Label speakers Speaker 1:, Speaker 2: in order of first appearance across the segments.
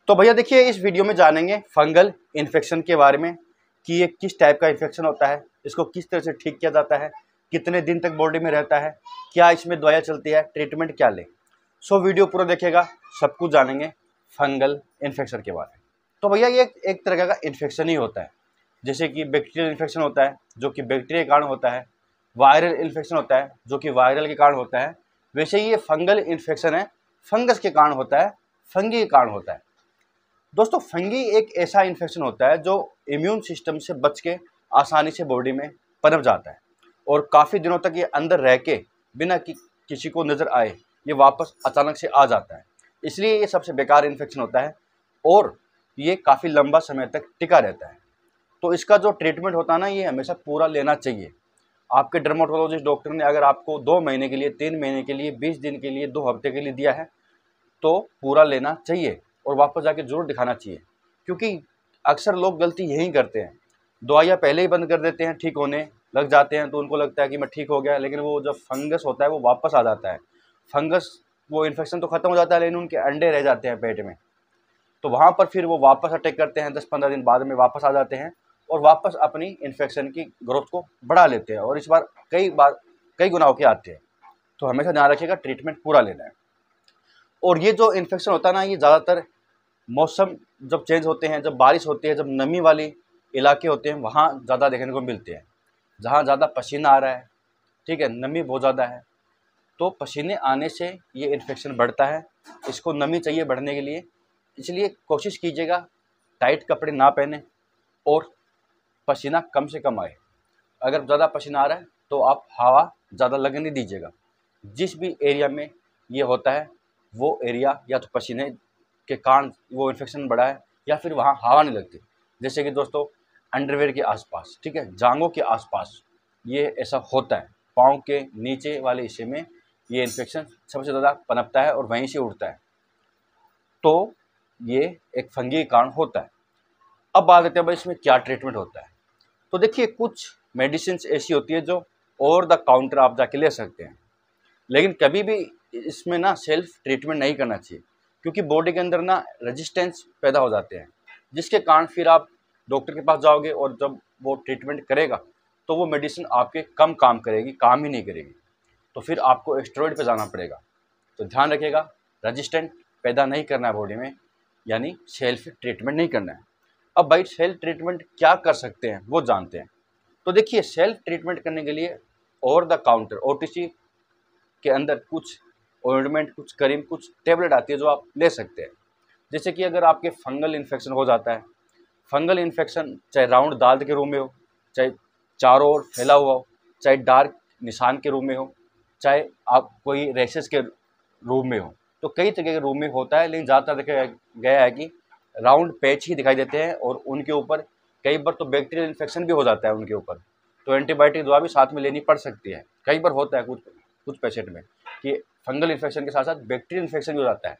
Speaker 1: तो भैया देखिए, इस वीडियो में जानेंगे फंगल इन्फेक्शन के बारे में कि ये किस टाइप का इन्फेक्शन होता है, इसको किस तरह से ठीक किया जाता है, कितने दिन तक बॉडी में रहता है, क्या इसमें दवाइयाँ चलती है, ट्रीटमेंट क्या ले। सो वीडियो पूरा देखिएगा, सब कुछ जानेंगे फंगल इन्फेक्शन के बारे में। तो भैया ये एक तरह का इन्फेक्शन ही होता है, जैसे कि बैक्टीरियल इन्फेक्शन होता है जो कि बैक्टीरिया के कारण होता है, वायरल इन्फेक्शन होता है जो कि वायरल के कारण होता है। वैसे ही ये फंगल इन्फेक्शन है, फंगस के कारण होता है, फंगी के कारण होता है। दोस्तों, फंगी एक ऐसा इन्फेक्शन होता है जो इम्यून सिस्टम से बच के आसानी से बॉडी में पनप जाता है और काफ़ी दिनों तक ये अंदर रह के बिना किसी को नज़र आए ये वापस अचानक से आ जाता है। इसलिए ये सबसे बेकार इन्फेक्शन होता है और ये काफ़ी लंबा समय तक टिका रहता है। तो इसका जो ट्रीटमेंट होता है ना, ये हमेशा पूरा लेना चाहिए। आपके डर्मेटोलॉजिस्ट डॉक्टर ने अगर आपको 2 महीने के लिए, 3 महीने के लिए, 20 दिन के लिए, 2 हफ्ते के लिए दिया है तो पूरा लेना चाहिए और वापस जाके ज़रूर दिखाना चाहिए। क्योंकि अक्सर लोग गलती यही करते हैं, दवाइयाँ पहले ही बंद कर देते हैं, ठीक होने लग जाते हैं तो उनको लगता है कि मैं ठीक हो गया, लेकिन वो जब फंगस होता है वो वापस आ जाता है। फंगस, वो इन्फेक्शन तो ख़त्म हो जाता है लेकिन उनके अंडे रह जाते हैं पेट में, तो वहाँ पर फिर वो वापस अटैक करते हैं, 10-15 दिन बाद में वापस आ जाते हैं और वापस अपनी इन्फेक्शन की ग्रोथ को बढ़ा लेते हैं और इस बार कई गुना होके आते हैं। तो हमेशा ध्यान रखिएगा, ट्रीटमेंट पूरा लेना है। और ये जो इन्फेक्शन होता है ना, ये ज़्यादातर मौसम जब चेंज होते हैं, जब बारिश होती है, जब नमी वाली इलाके होते हैं, वहाँ ज़्यादा देखने को मिलते हैं। जहाँ ज़्यादा पसीना आ रहा है, ठीक है, नमी बहुत ज़्यादा है, तो पसीने आने से ये इन्फेक्शन बढ़ता है। इसको नमी चाहिए बढ़ने के लिए, इसलिए कोशिश कीजिएगा टाइट कपड़े ना पहने और पसीना कम से कम आए। अगर ज़्यादा पसीना आ रहा है तो आप हवा ज़्यादा लगने दीजिएगा। जिस भी एरिया में ये होता है वो एरिया या तो पसीने के कारण वो इन्फेक्शन बढ़ा है या फिर वहाँ हवा नहीं लगती। जैसे कि दोस्तों, अंडरवेयर के आसपास, ठीक है, जांघों के आसपास ये ऐसा होता है। पाँव के नीचे वाले हिस्से में ये इन्फेक्शन सबसे ज़्यादा पनपता है और वहीं से उड़ता है, तो ये एक फंगी के कारण होता है। अब बात करते हैं भाई इसमें क्या ट्रीटमेंट होता है। तो देखिए, कुछ मेडिसिन ऐसी होती है जो ओवर द काउंटर आप जाके ले सकते हैं, लेकिन कभी भी इसमें ना सेल्फ ट्रीटमेंट नहीं करना चाहिए, क्योंकि बॉडी के अंदर ना रेजिस्टेंस पैदा हो जाते हैं, जिसके कारण फिर आप डॉक्टर के पास जाओगे और जब वो ट्रीटमेंट करेगा तो वो मेडिसिन आपके कम काम करेगी, काम ही नहीं करेगी, तो फिर आपको स्टेरॉइड पे जाना पड़ेगा। तो ध्यान रखिएगा, रेजिस्टेंट पैदा नहीं करना है बॉडी में, यानी सेल्फ ट्रीटमेंट नहीं करना है। अब भाई सेल्फ ट्रीटमेंट क्या कर सकते हैं वो जानते हैं। तो देखिए, सेल्फ ट्रीटमेंट करने के लिए ओवर द काउंटर OTC के अंदर कुछ ऑइंटमेंट, कुछ क्रीम, कुछ टेबलेट आती है जो आप ले सकते हैं। जैसे कि अगर आपके फंगल इन्फेक्शन हो जाता है, फंगल इन्फेक्शन चाहे राउंड दाद के रूप में हो, चाहे चारों ओर फैला हुआ हो, चाहे डार्क निशान के रूप में हो, चाहे आप कोई रैशेस के रूप में हो, तो कई तरह के रूप में होता है, लेकिन ज़्यादातर देखा गया है कि राउंड पैच ही दिखाई देते हैं और उनके ऊपर कई बार तो बैक्टीरियल इन्फेक्शन भी हो जाता है उनके ऊपर, तो एंटीबायोटिक दवा भी साथ में लेनी पड़ सकती है। कई बार होता है कुछ पेशेंट में कि फंगल इन्फेक्शन के साथ साथ बैक्टीरियल इन्फेक्शन भी हो जाता है,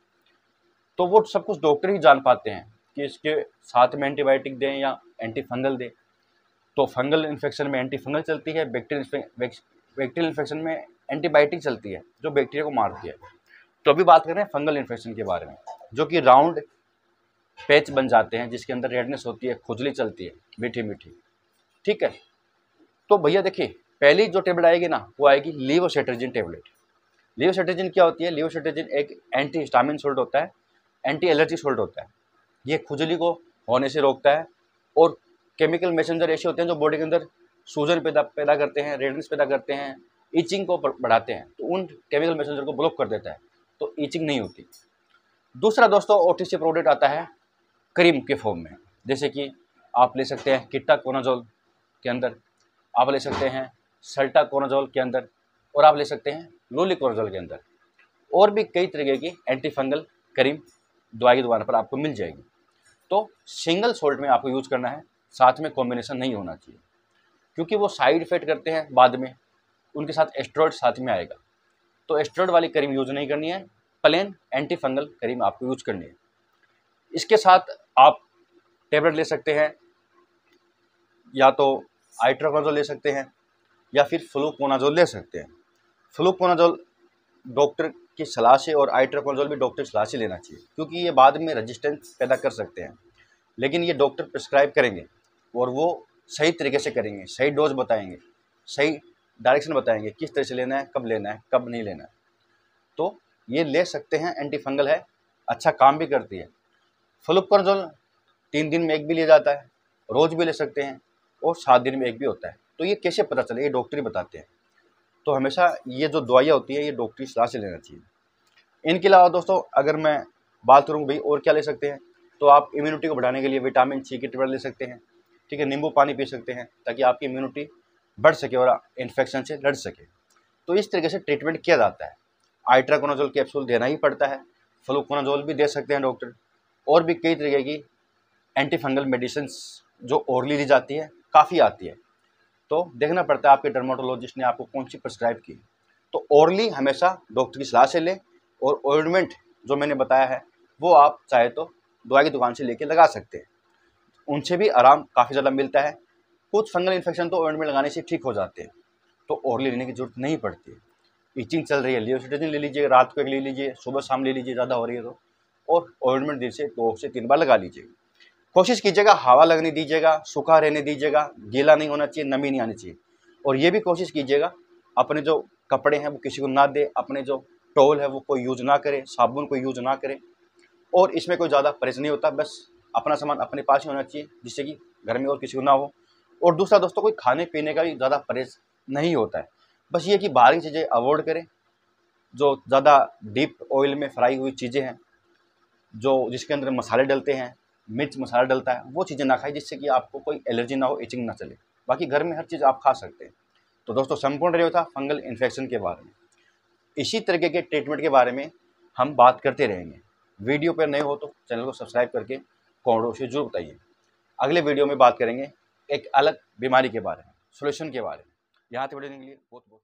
Speaker 1: तो वो सब कुछ डॉक्टर ही जान पाते हैं कि इसके साथ में एंटीबायोटिक दें या एंटी फंगल दें। तो फंगल इन्फेक्शन में एंटी फंगल चलती है, बैक्टीरियल इन्फेक्शन में एंटीबायोटिक चलती है जो बैक्टीरिया को मारती है। तो अभी बात कर रहे हैं फंगल इन्फेक्शन के बारे में, जो कि राउंड पैच बन जाते हैं, जिसके अंदर रेडनेस होती है, खुजली चलती है मीठी मीठी, ठीक है। तो भैया देखिए, पहली जो टेबलेट आएगी ना वो आएगी लीवोसेट्रिजिन टेबलेट। लीवोसेट्रिजिन क्या होती है? लीवोसेट्रिजिन एक एंटी हिस्टामिन सोल्ट होता है, एंटी एलर्जी सोल्ट होता है। ये खुजली को होने से रोकता है और केमिकल मैसेंजर ऐसे होते हैं जो बॉडी के अंदर सूजन पैदा करते हैं, रेडनेस पैदा करते हैं, ईचिंग को बढ़ाते हैं, तो उन केमिकल मैसेंजर को ब्लॉक कर देता है, तो ईचिंग नहीं होती। दूसरा दोस्तों, OTC प्रोडक्ट आता है क्रीम के फॉर्म में, जैसे कि आप ले सकते हैं कीटाकोनाजोल के अंदर, आप ले सकते हैं सल्टाकोनाजोल के अंदर, और आप ले सकते हैं लूलिकोनाजोल के अंदर, और भी कई तरीके की एंटी फंगल क्रीम दवाई की दुकान पर आपको मिल जाएगी। तो सिंगल सोल्ट में आपको यूज़ करना है, साथ में कॉम्बिनेशन नहीं होना चाहिए, क्योंकि वो साइड इफेक्ट करते हैं बाद में, उनके साथ एस्टेरॉइड साथ में आएगा। तो एस्टेरॉइड वाली क्रीम यूज़ नहीं करनी है, प्लेन एंटी फंगल क्रीम आपको यूज़ करनी है। इसके साथ आप टेबलेट ले सकते हैं, या तो आइट्रोकोनाजोल ले सकते हैं या फिर फ्लूकोनाजोल ले सकते हैं। फ्लूकोनाजोल डॉक्टर की सलाह से और आइट्राकोनज़ोल भी डॉक्टर की सलाह से लेना चाहिए, क्योंकि ये बाद में रेजिस्टेंस पैदा कर सकते हैं। लेकिन ये डॉक्टर प्रिस्क्राइब करेंगे और वो सही तरीके से करेंगे, सही डोज बताएंगे, सही डायरेक्शन बताएंगे, किस तरह से लेना है, कब नहीं लेना है। तो ये ले सकते हैं, एंटी फंगल है, अच्छा काम भी करती है। फ्लुकोनाज़ोल 3 दिन में एक भी लिया जाता है, रोज़ भी ले सकते हैं और 7 दिन में एक भी होता है। तो ये कैसे पता चले, ये डॉक्टर ही बताते हैं। तो हमेशा ये जो दवाइयाँ होती है ये डॉक्टर की सलाह से लेना चाहिए। इनके अलावा दोस्तों अगर मैं बात करूँ भाई और क्या ले सकते हैं, तो आप इम्यूनिटी को बढ़ाने के लिए विटामिन सी की टेबलेट ले सकते हैं, ठीक है। नींबू पानी पी सकते हैं ताकि आपकी इम्यूनिटी बढ़ सके और इन्फेक्शन से लड़ सके। तो इस तरीके से ट्रीटमेंट किया जाता है। आइट्राकोनाज़ोल कैप्सूल देना ही पड़ता है, फ्लुकोनाज़ोल भी दे सकते हैं डॉक्टर, और भी कई तरीके की एंटी फंगल मेडिसिन्स जो ओरली ली जाती है काफ़ी आती है। तो देखना पड़ता है आपके डर्मेटोलॉजिस्ट ने आपको कौन सी प्रिस्क्राइब की। तो ओरली हमेशा डॉक्टर की सलाह से लें, और ऑइंटमेंट जो मैंने बताया है वो आप चाहे तो दवाई की दुकान से लेके लगा सकते हैं, उनसे भी आराम काफ़ी ज़्यादा मिलता है। कुछ फंगल इन्फेक्शन तो ऑइंटमेंट लगाने से ठीक हो जाते हैं, तो ओरली लेने की जरूरत नहीं पड़ती है। इचिंग चल रही है, लियोसिट्राजिन ले लीजिए, रात को एक ले लीजिए, सुबह शाम ले लीजिए ज़्यादा हो रही है तो, और ऑइंटमेंट दिन से 2 से 3 बार लगा लीजिए। कोशिश कीजिएगा हवा लगने दीजिएगा, सूखा रहने दीजिएगा, गीला नहीं होना चाहिए, नमी नहीं आनी चाहिए। और ये भी कोशिश कीजिएगा अपने जो कपड़े हैं वो किसी को ना दे, अपने जो टॉवल है वो कोई यूज़ ना करे, साबुन कोई यूज़ ना करे। और इसमें कोई ज़्यादा परहेज नहीं होता, बस अपना सामान अपने पास ही होना चाहिए जिससे कि घर में और किसी को ना हो। और दूसरा दोस्तों, कोई खाने पीने का भी ज़्यादा परहेज नहीं होता है, बस ये कि बाहरी चीज़ें अवॉइड करें, जो ज़्यादा डीप ऑयल में फ्राई हुई चीज़ें हैं, जो जिसके अंदर मसाले डलते हैं, मिर्च मसाला डलता है, वो चीज़ें ना खाएं जिससे कि आपको कोई एलर्जी ना हो, इचिंग ना चले। बाकी घर में हर चीज़ आप खा सकते हैं। तो दोस्तों संपूर्ण रिव्यू था फंगल इन्फेक्शन के बारे में। इसी तरीके के ट्रीटमेंट के बारे में हम बात करते रहेंगे। वीडियो पर नए हो तो चैनल को सब्सक्राइब करके कमेंट से जरूर बताइए। अगले वीडियो में बात करेंगे एक अलग बीमारी के बारे में, सोल्यूशन के बारे में। यहाँ तक वीडियो के लिए बहुत बहुत